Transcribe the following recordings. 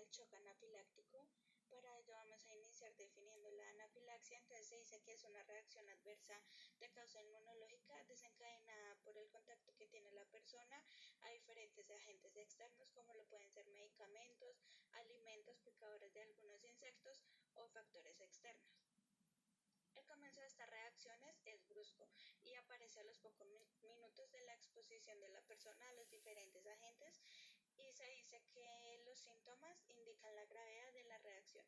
el shock anafiláctico. Para ello vamos a iniciar definiendo la anafilaxia. Entonces se dice que es una reacción adversa de causa inmunológica desencadenada por el contacto que tiene la persona a diferentes agentes externos, como lo pueden ser medicamentos, alimentos, picadores de algunos insectos o factores externos. El comienzo de estas reacciones es brusco y aparece a los pocos minutos de la exposición de la persona a los diferentes agentes, y se dice que los síntomas indican la gravedad de la reacción.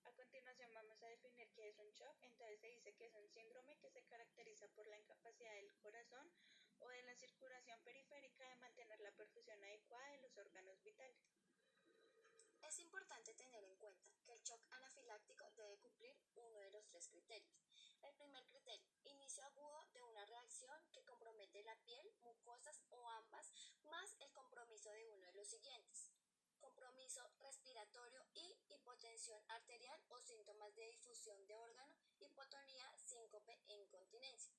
A continuación vamos a definir qué es un shock. Entonces se dice que es un síndrome que se caracteriza por la incapacidad del corazón o de la circulación periférica de mantener la perfusión adecuada de los órganos vitales. Es importante tener en cuenta que el shock anafiláctico debe cumplir uno de los tres criterios. El primer criterio: inicio agudo de una reacción que compromete la piel, mucosas o ambas, más el compromiso de uno de los siguientes: compromiso respiratorio y hipotensión arterial o síntomas de difusión de órgano, hipotonía, síncope e incontinencia.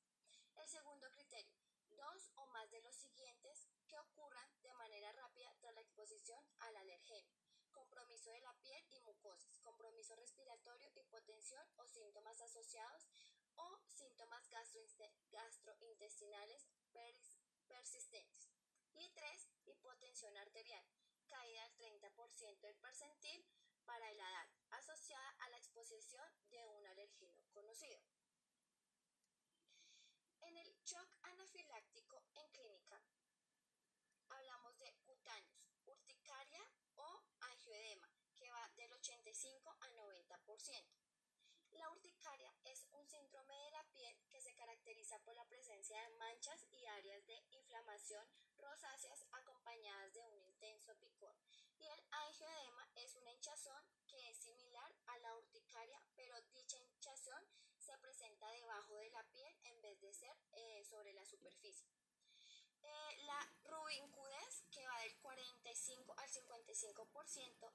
El segundo criterio: dos o más de los siguientes que ocurran de manera rápida tras la exposición al alergeno: compromiso de la piel y mucosas, compromiso respiratorio, hipotensión o síntomas asociados o síntomas gastrointestinales persistentes. Y 3. Hipotensión arterial, caída del 30% del percentil para la edad, asociada a la exposición de un alergeno conocido. En el shock anafiláctico en clínica hablamos de cutáneos, urticaria o angioedema, que va del 85 al 90%. La urticaria es un síndrome de la piel que se caracteriza por la presencia de manchas y áreas de inflamación rosáceas acompañadas de un intenso picor. Y el angioedema es una hinchazón que es similar a la urticaria, pero dicha hinchazón se presenta debajo de la piel en vez de ser sobre la superficie. La rubincudez, que va del 45 al 55%,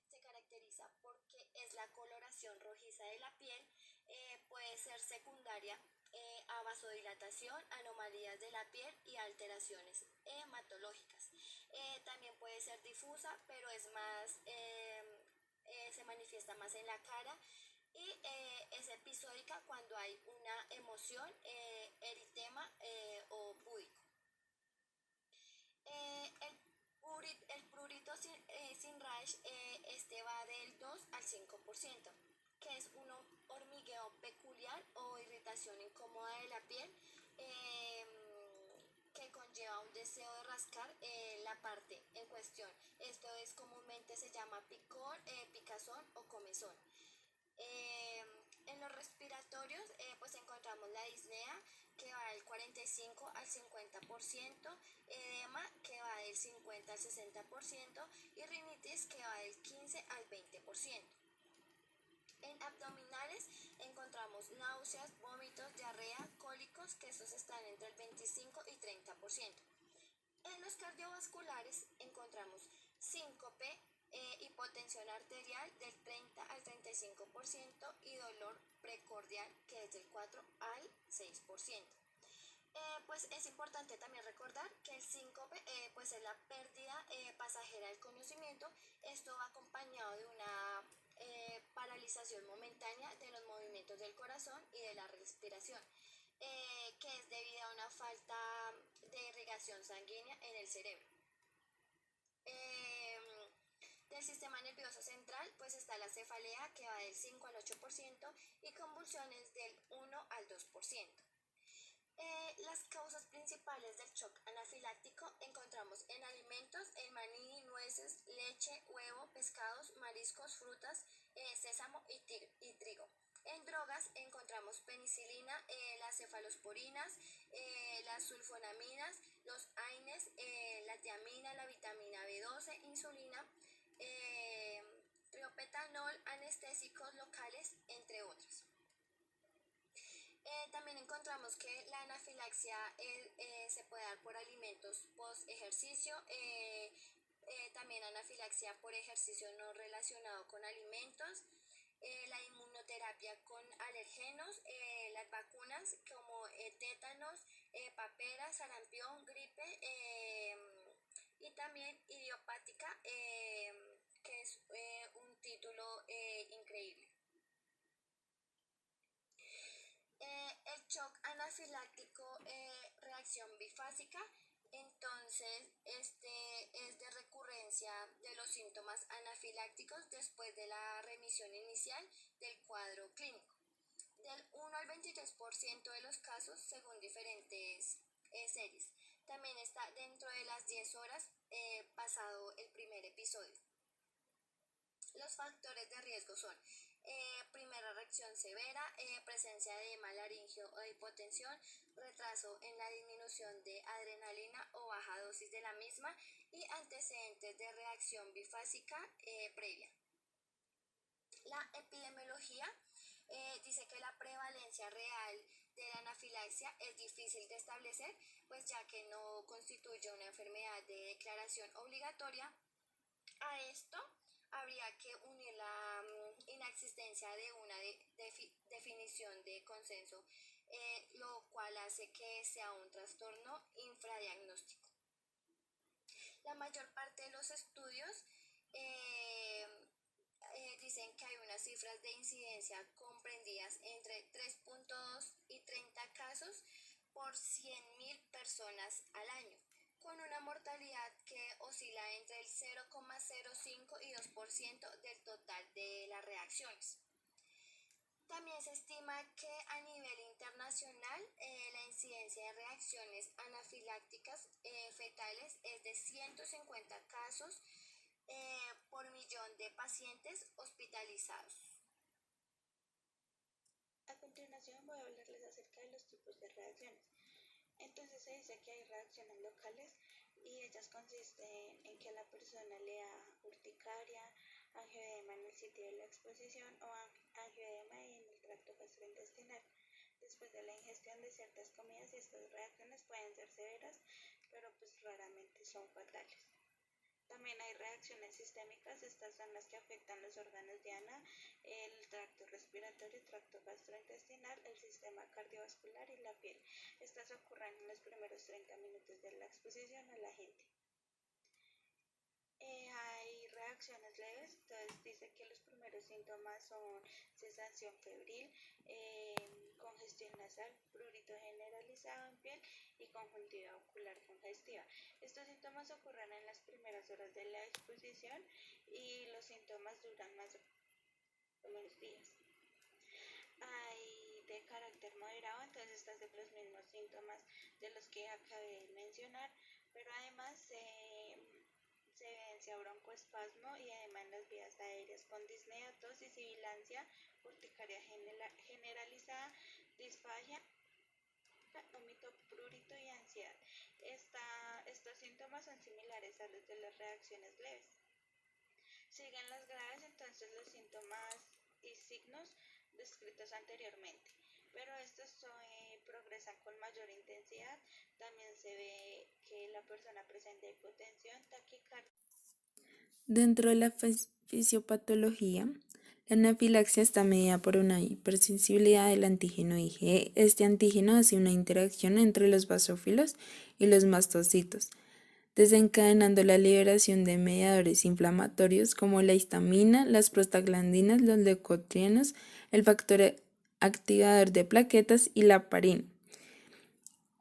se caracteriza porque es la coloración rojiza de la piel, puede ser secundaria a vasodilatación, anomalías de la piel y alteraciones hematológicas. También puede ser difusa, pero es más, se manifiesta más en la cara, y es episódica cuando hay una emoción, eritema o púdico. El prurito sin rash, este va del 2 al 5%, que es un hormigueo peculiar o irritación incómoda de la piel, que conlleva un deseo de rascar la parte en cuestión. Esto es comúnmente se llama picor, picazón o comezón. En los respiratorios pues encontramos la disnea, que va del 45 al 50%, edema, que va del 50 al 60%, y rinitis, que va del 15 al 20%. En abdominales encontramos náuseas, vómitos, diarrea, cólicos, que estos están entre el 25 y 30%. En los cardiovasculares encontramos síncope, hipotensión arterial del 30 al 35% y dolor precordial, que es del 4 al 6%. Pues es importante también recordar que el síncope pues es la pérdida pasajera del conocimiento. Esto va acompañado de una paralización momentánea de los movimientos del corazón y de la respiración, que es debido a una falta de irrigación sanguínea en el cerebro. Del sistema nervioso central pues está la cefalea, que va del 5 al 8%, y convulsiones del 1 al 2%. Las causas principales del shock anafiláctico encontramos en alimentos: el maní, nueces, leche, huevo, pescados, mariscos, frutas, sésamo y trigo. En drogas encontramos penicilina, las cefalosporinas, las sulfonaminas, los AINES, la tiamina, la vitamina B12, insulina, triopetanol, anestésicos locales, entre otros. También encontramos que la anafilaxia se puede dar por alimentos post ejercicio, también anafilaxia por ejercicio no relacionado con alimentos, la inmunoterapia con alergenos, las vacunas como tétanos, papera, sarampión, gripe, y también idiopática que es un título increíble. El shock anafiláctico, reacción bifásica, entonces este es de recurrencia de los síntomas anafilácticos después de la remisión inicial del cuadro clínico. Del 1 al 23% de los casos según diferentes series. También está dentro de las 10 horas pasado el primer episodio. Los factores de riesgo son primera reacción severa, presencia de edema laringio o hipotensión, retraso en la disminución de adrenalina o baja dosis de la misma y antecedentes de reacción bifásica previa. La epidemiología dice que la prevalencia real de la anafilaxia es difícil de establecer, pues ya que no constituye una enfermedad de declaración obligatoria. A esto habría que unir la inexistencia de una definición de consenso, lo cual hace que sea un trastorno infradiagnóstico. La mayor parte de los estudios dicen que hay unas cifras de incidencia comprendidas entre 3.2 y 30 casos por 100.000 personas al año, con una mortalidad que oscila entre el 0,05 y 2% del total de las reacciones. También se estima que a nivel internacional la incidencia de reacciones anafilácticas fetales es de 150 casos por millón de pacientes hospitalizados. A continuación voy a hablarles acerca de los tipos de reacciones. Entonces se dice que hay reacciones locales y ellas consisten en que a la persona le da urticaria, angioedema en el sitio de la exposición o angioedema en el tracto gastrointestinal después de la ingestión de ciertas comidas, y estas reacciones pueden ser severas, pero pues raramente son fatales. También hay reacciones sistémicas, estas son las que afectan los órganos diana, el tracto respiratorio, tracto gastrointestinal, el sistema cardiovascular y la piel. Estas ocurren en los primeros 30 minutos de la exposición al agente. Hay reacciones leves, entonces dice que los primeros síntomas son sensación febril, congestión nasal, prurito generalizado en piel y conjuntiva ocular congestiva. Estos síntomas ocurren en las primeras horas de la exposición y los síntomas duran más o menos días. Hay de carácter moderado, entonces estas de los mismos síntomas de los que acabé de mencionar, pero además se evidencia broncoespasmo y edema en las vías aéreas con disnea, tos, sibilancia, urticaria generalizada, disfagia, vómito, prurito y ansiedad. Estos síntomas son similares a los de las reacciones leves. Siguen las graves, entonces los síntomas y signos descritos anteriormente, pero estos progresan con mayor intensidad. También se ve que la persona presenta hipotensión, taquicardia. Dentro de la fisiopatología, la anafilaxia está medida por una hipersensibilidad del antígeno IgE. Este antígeno hace una interacción entre los basófilos y los mastocitos, desencadenando la liberación de mediadores inflamatorios como la histamina, las prostaglandinas, los leucotrienos, el factor activador de plaquetas y la parina.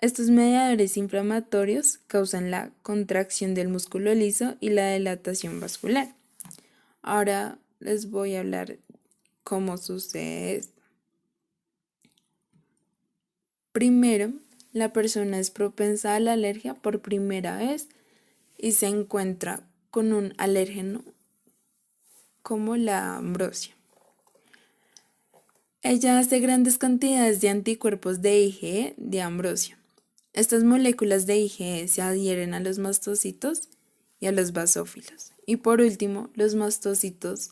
Estos mediadores inflamatorios causan la contracción del músculo liso y la dilatación vascular. Ahora les voy a hablar cómo sucede esto. Primero, la persona es propensa a la alergia por primera vez y se encuentra con un alérgeno como la ambrosia. Ella hace grandes cantidades de anticuerpos de IgE de ambrosia. Estas moléculas de IgE se adhieren a los mastocitos y a los basófilos. Y por último, los mastocitos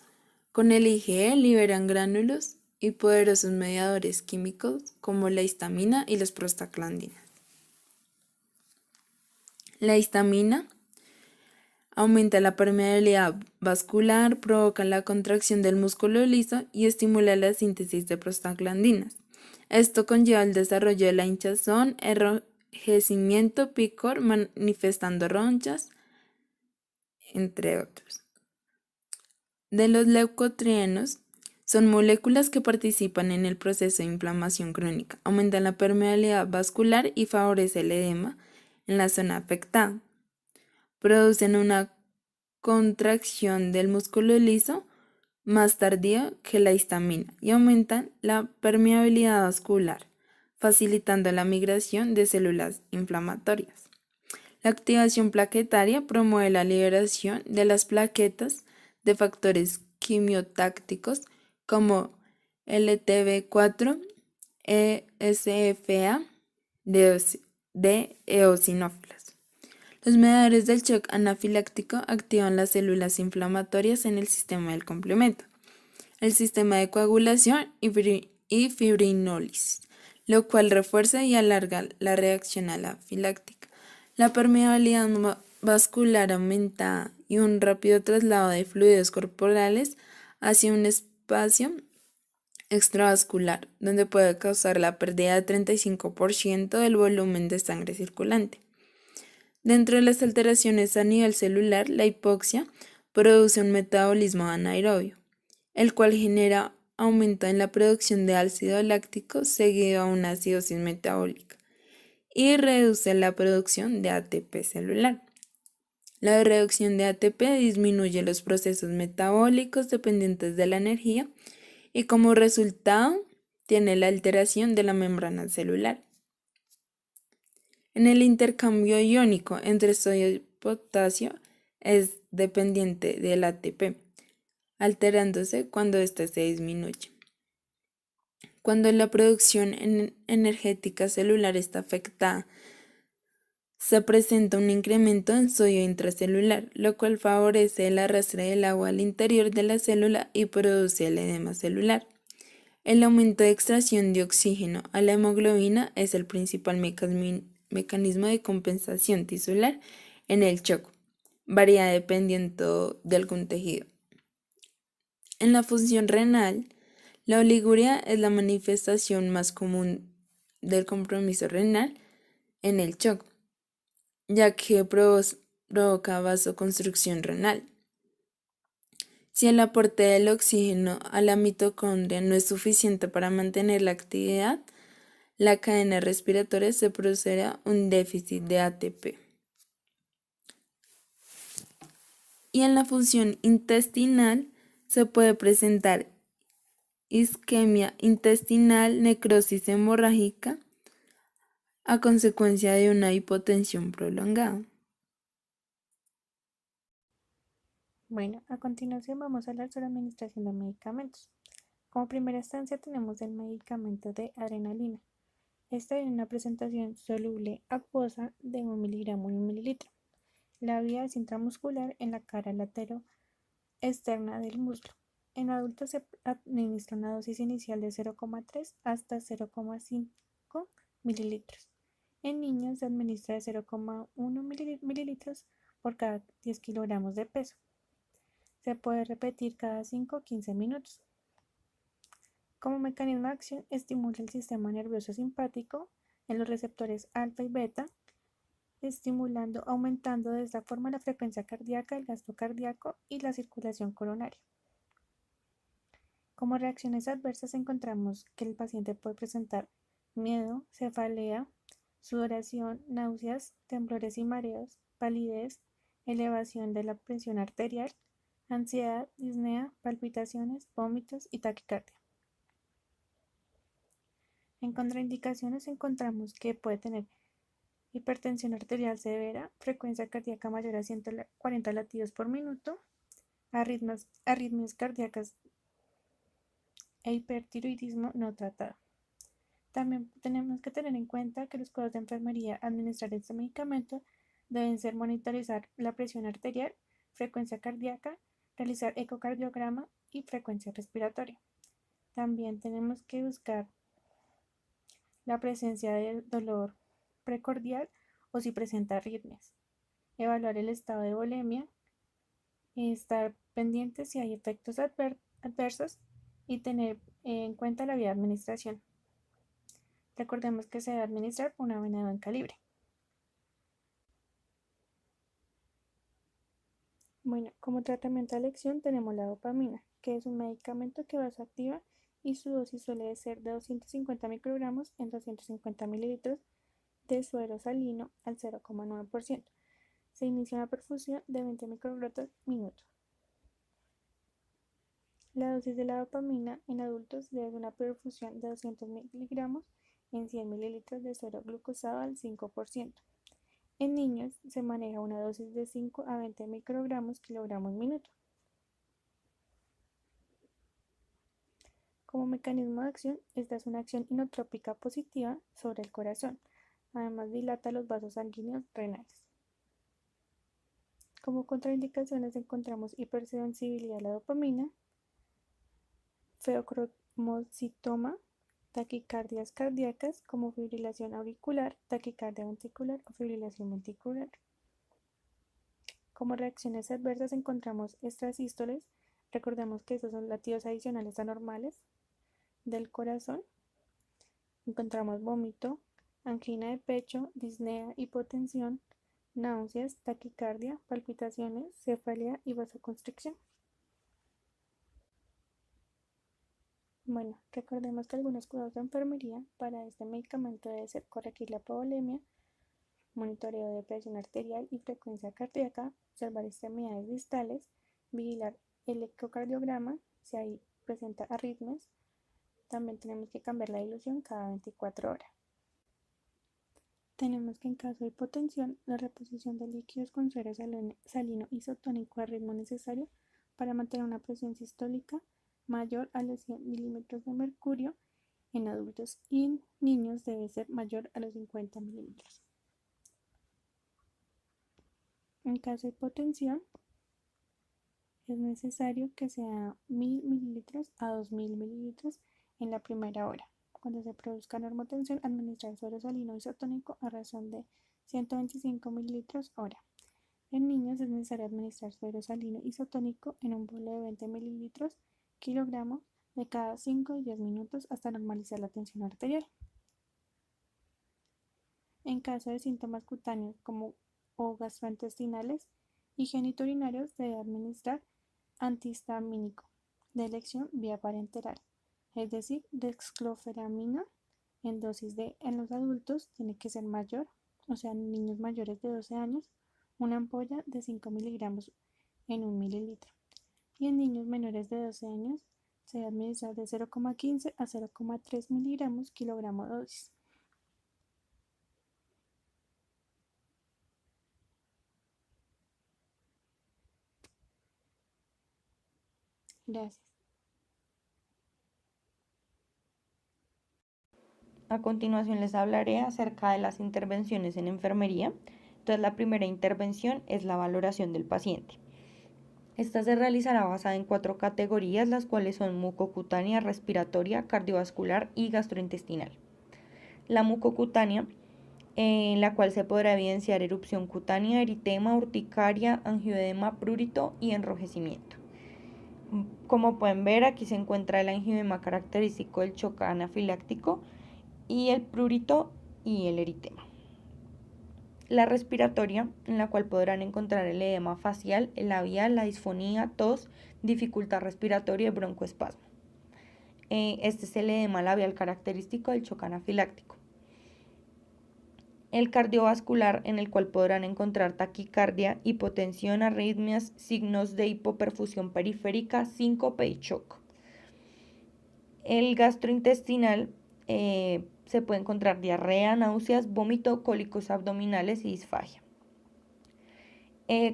con el IgE liberan gránulos y poderosos mediadores químicos como la histamina y las prostaglandinas. La histamina aumenta la permeabilidad vascular, provoca la contracción del músculo liso y estimula la síntesis de prostaglandinas. Esto conlleva el desarrollo de la hinchazón, enrojecimiento, picor, manifestando ronchas, entre otros. de los leucotrienos son moléculas que participan en el proceso de inflamación crónica, aumentan la permeabilidad vascular y favorece el edema en la zona afectada. Producen una contracción del músculo liso más tardía que la histamina y aumentan la permeabilidad vascular, facilitando la migración de células inflamatorias. La activación plaquetaria promueve la liberación de las plaquetas de factores quimiotácticos como LTB4, ESFA, de eosinófilos. Los mediadores del shock anafiláctico activan las células inflamatorias en el sistema del complemento, el sistema de coagulación y fibrinólisis, lo cual refuerza y alarga la reacción anafiláctica. La permeabilidad vascular aumentada y un rápido traslado de fluidos corporales hacia un espacio extravascular, donde puede causar la pérdida de 35% del volumen de sangre circulante. Dentro de las alteraciones a nivel celular, la hipoxia produce un metabolismo anaerobio, el cual genera aumento en la producción de ácido láctico seguido a una acidosis metabólica y reduce la producción de ATP celular. La reducción de ATP disminuye los procesos metabólicos dependientes de la energía y como resultado tiene la alteración de la membrana celular. En el intercambio iónico entre sodio y potasio es dependiente del ATP, alterándose cuando éste se disminuye. Cuando la producción energética celular está afectada, se presenta un incremento en sodio intracelular, lo cual favorece el arrastre del agua al interior de la célula y produce el edema celular. El aumento de extracción de oxígeno a la hemoglobina es el principal mecanismo de compensación tisular en el shock. Varía dependiendo de algún tejido. En la función renal, la oliguria es la manifestación más común del compromiso renal en el shock, ya que provoca vasoconstricción renal. Si el aporte del oxígeno a la mitocondria no es suficiente para mantener la actividad, la cadena respiratoria se producirá un déficit de ATP. Y en la función intestinal se puede presentar isquemia intestinal, necrosis hemorrágica a consecuencia de una hipotensión prolongada. Bueno, a continuación vamos a hablar sobre administración de medicamentos. Como primera instancia tenemos el medicamento de adrenalina. Esta es una presentación soluble acuosa de 1 miligramo en 1 mililitro. La vía es intramuscular en la cara latero externa del muslo. En adultos se administra una dosis inicial de 0,3 hasta 0,5 mililitros. En niños se administra de 0,1 mililitros por cada 10 kilogramos de peso. Se puede repetir cada 5 o 15 minutos. Como mecanismo de acción, estimula el sistema nervioso simpático en los receptores alfa y beta, aumentando de esta forma la frecuencia cardíaca, el gasto cardíaco y la circulación coronaria. Como reacciones adversas encontramos que el paciente puede presentar miedo, cefalea, sudoración, náuseas, temblores y mareos, palidez, elevación de la presión arterial, ansiedad, disnea, palpitaciones, vómitos y taquicardia. En contraindicaciones encontramos que puede tener hipertensión arterial severa, frecuencia cardíaca mayor a 140 latidos por minuto, arritmias cardíacas e hipertiroidismo no tratado. También tenemos que tener en cuenta que los cuidados de enfermería al administrar este medicamento deben ser monitorizar la presión arterial, frecuencia cardíaca, realizar ecocardiograma y frecuencia respiratoria. También tenemos que buscar la presencia de dolor precordial o si presenta arritmias. Evaluar el estado de volemia, estar pendiente si hay efectos adversos y tener en cuenta la vía de administración. Recordemos que se debe administrar por una vena de buen calibre. Bueno, como tratamiento de elección tenemos la dopamina, que es un medicamento que vasoactiva y su dosis suele ser de 250 microgramos en 250 mililitros de suero salino al 0,9%. Se inicia una perfusión de 20 microgrotos minuto. La dosis de la dopamina en adultos debe ser una perfusión de 200 miligramos en 100 mililitros de suero glucosado al 5%. En niños se maneja una dosis de 5 a 20 microgramos kilogramos minuto. Como mecanismo de acción, esta es una acción inotrópica positiva sobre el corazón. Además dilata los vasos sanguíneos renales. Como contraindicaciones encontramos hipersensibilidad a la dopamina, feocromocitoma, taquicardias cardíacas como fibrilación auricular, taquicardia ventricular o fibrilación ventricular. Como reacciones adversas encontramos extrasístoles, recordemos que esos son latidos adicionales anormales del corazón. Encontramos vómito, angina de pecho, disnea, hipotensión, náuseas, taquicardia, palpitaciones, cefalea y vasoconstricción. Bueno, recordemos que algunos cuidados de enfermería para este medicamento debe ser corregir la hipovolemia, monitoreo de presión arterial y frecuencia cardíaca, observar extremidades distales, vigilar el ecocardiograma si ahí presenta arritmias. También tenemos que cambiar la dilución cada 24 horas. Tenemos que en caso de hipotensión, la reposición de líquidos con suero salino isotónico al ritmo necesario para mantener una presión sistólica mayor a los 100 milímetros de mercurio en adultos y en niños debe ser mayor a los 50 milímetros. En caso de hipotensión, es necesario que sea 1000 mililitros a 2000 mililitros en la primera hora. Cuando se produzca normotensión, administrar suero salino isotónico a razón de 125 mililitros hora. En niños es necesario administrar suero salino isotónico en un bolo de 20 mililitros kilogramos de cada 5 y 10 minutos hasta normalizar la tensión arterial. En caso de síntomas cutáneos como o gastrointestinales y genitourinarios, debe administrar antihistamínico de elección vía parenteral, es decir, dexclofenamina en dosis en los adultos tiene que ser mayor, o sea, en niños mayores de 12 años, una ampolla de 5 miligramos en 1 mililitro. Y en niños menores de 12 años se debe administrar de 0,15 a 0,3 miligramos kilogramo dosis. Gracias. A continuación les hablaré acerca de las intervenciones en enfermería. Entonces, la primera intervención es la valoración del paciente. Esta se realizará basada en 4 categorías, las cuales son mucocutánea, respiratoria, cardiovascular y gastrointestinal. La mucocutánea, en la cual se podrá evidenciar erupción cutánea, eritema, urticaria, angioedema, prurito y enrojecimiento. Como pueden ver, aquí se encuentra el angioedema característico del shock anafiláctico y el prurito y el eritema. La respiratoria, en la cual podrán encontrar el edema facial, el labial, la disfonía, tos, dificultad respiratoria y broncoespasmo. Este es el edema labial característico del shock anafiláctico. El cardiovascular, en el cual podrán encontrar taquicardia, hipotensión, arritmias, signos de hipoperfusión periférica, síncope y shock. El gastrointestinal, se puede encontrar diarrea, náuseas, vómito, cólicos abdominales y disfagia.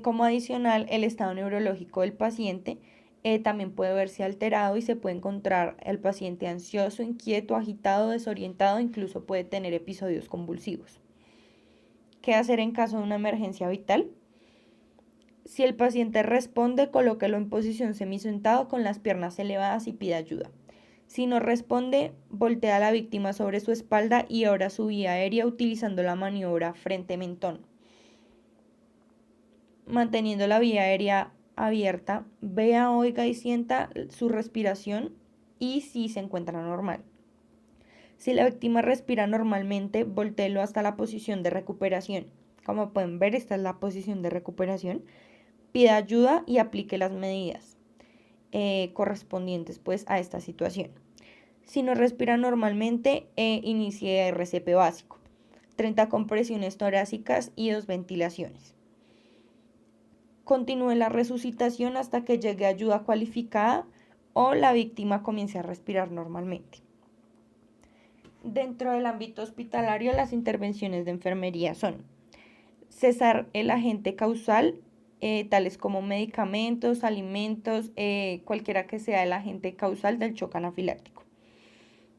Como adicional, el estado neurológico del paciente también puede verse alterado y se puede encontrar el paciente ansioso, inquieto, agitado, desorientado, incluso puede tener episodios convulsivos. ¿Qué hacer en caso de una emergencia vital? Si el paciente responde, colóquelo en posición semisentado con las piernas elevadas y pida ayuda. Si no responde, voltea a la víctima sobre su espalda y abra su vía aérea utilizando la maniobra frente-mentón. Manteniendo la vía aérea abierta, vea, oiga y sienta su respiración y si se encuentra normal. Si la víctima respira normalmente, voltéelo hasta la posición de recuperación. Como pueden ver, esta es la posición de recuperación. pida ayuda y aplique las medidas correspondientes pues a esta situación. Si no respira normalmente, inicie RCP básico, 30 compresiones torácicas y 2 ventilaciones. Continúe la resucitación hasta que llegue ayuda cualificada o la víctima comience a respirar normalmente. Dentro del ámbito hospitalario, las intervenciones de enfermería son cesar el agente causal, tales como medicamentos, alimentos, cualquiera que sea el agente causal del shock anafiláctico.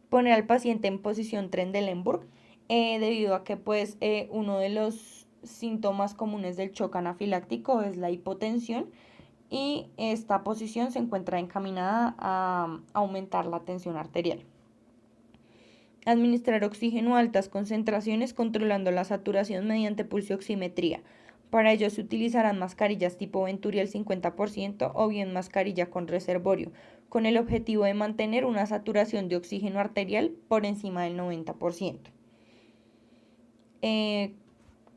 Poner al paciente en posición Trendelenburg, debido a que pues, uno de los síntomas comunes del shock anafiláctico es la hipotensión y esta posición se encuentra encaminada a aumentar la tensión arterial. Administrar oxígeno a altas concentraciones controlando la saturación mediante pulsioximetría. Para ello se utilizarán mascarillas tipo Venturi al 50% o bien mascarilla con reservorio, con el objetivo de mantener una saturación de oxígeno arterial por encima del 90%.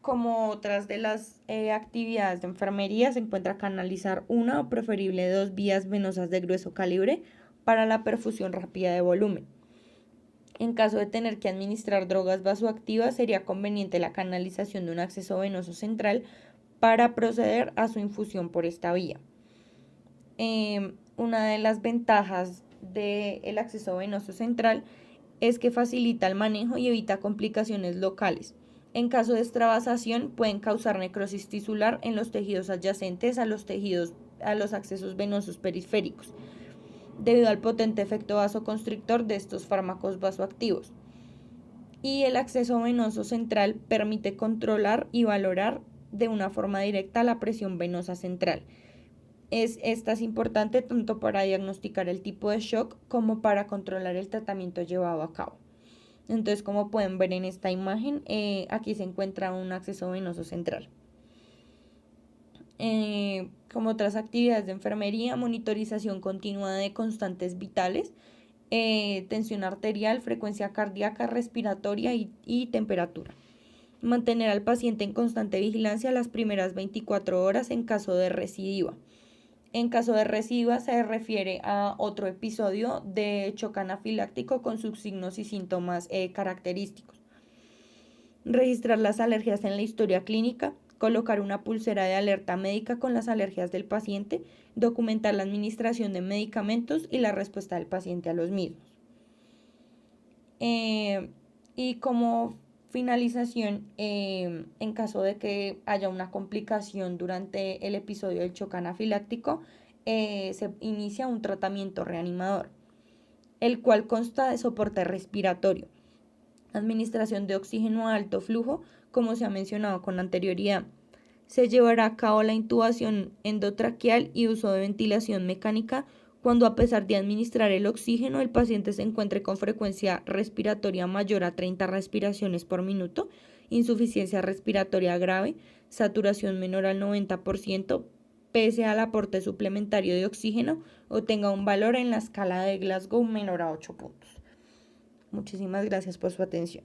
Como otras de las actividades de enfermería se encuentra canalizar una o preferible 2 vías venosas de grueso calibre para la perfusión rápida de volumen. En caso de tener que administrar drogas vasoactivas, sería conveniente la canalización de un acceso venoso central para proceder a su infusión por esta vía. Una de las ventajas del acceso venoso central es que facilita el manejo y evita complicaciones locales. En caso de extravasación, pueden causar necrosis tisular en los tejidos adyacentes a los accesos venosos periféricos, debido al potente efecto vasoconstrictor de estos fármacos vasoactivos. Y el acceso venoso central permite controlar y valorar de una forma directa la presión venosa central. Esta es importante tanto para diagnosticar el tipo de shock como para controlar el tratamiento llevado a cabo. Entonces, como pueden ver en esta imagen, aquí se encuentra un acceso venoso central. Como otras actividades de enfermería, monitorización continua de constantes vitales, tensión arterial, frecuencia cardíaca, respiratoria y temperatura. Mantener al paciente en constante vigilancia las primeras 24 horas en caso de recidiva. En caso de recidiva se refiere a otro episodio de shock anafiláctico con sus signos y síntomas característicos. Registrar las alergias en la historia clínica, colocar una pulsera de alerta médica con las alergias del paciente, documentar la administración de medicamentos y la respuesta del paciente a los mismos. Y como finalización, en caso de que haya una complicación durante el episodio del shock anafiláctico, se inicia un tratamiento reanimador, el cual consta de soporte respiratorio, administración de oxígeno a alto flujo, como se ha mencionado con anterioridad. Se llevará a cabo la intubación endotraqueal y uso de ventilación mecánica cuando, a pesar de administrar el oxígeno, el paciente se encuentre con frecuencia respiratoria mayor a 30 respiraciones por minuto, insuficiencia respiratoria grave, saturación menor al 90%, pese al aporte suplementario de oxígeno, o tenga un valor en la escala de Glasgow menor a 8 puntos. Muchísimas gracias por su atención.